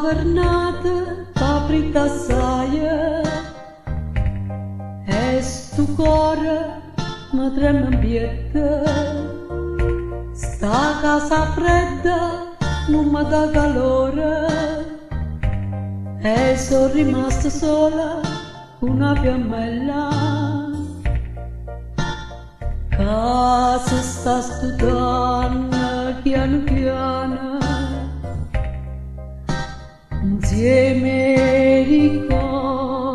giornata t'aprita saia e stu cuore mi trema bietta. Sta casa fredda non mi dà calore e sono rimasta sola una fiammella che si sta studiando piano piano insieme ai ricordi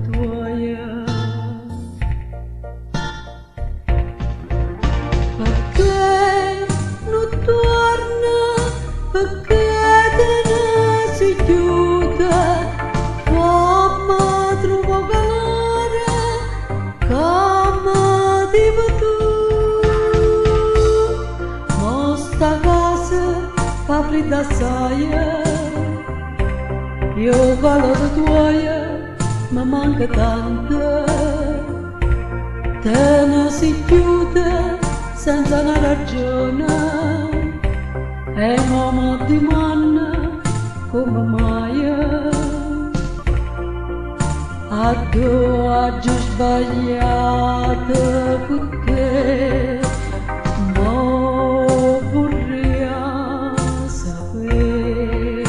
tuoi. Perché non torna, perché te ne si chiude, come trovo calore, come dico tu. Ma sta casa aprita saia, io calore tuoia mi manca tanto, te ne si chiude senza una ragione e non mi domanda come mai a tu oggi sbagliato con te, ma vorrei sapere.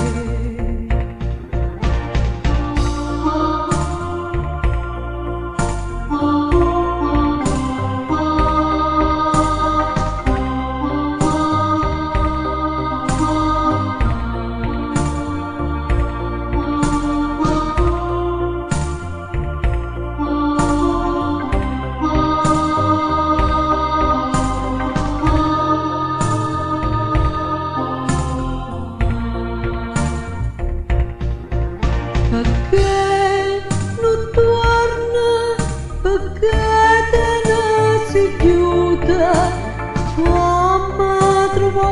Perché non torna, perché te ne si chiude, come trovo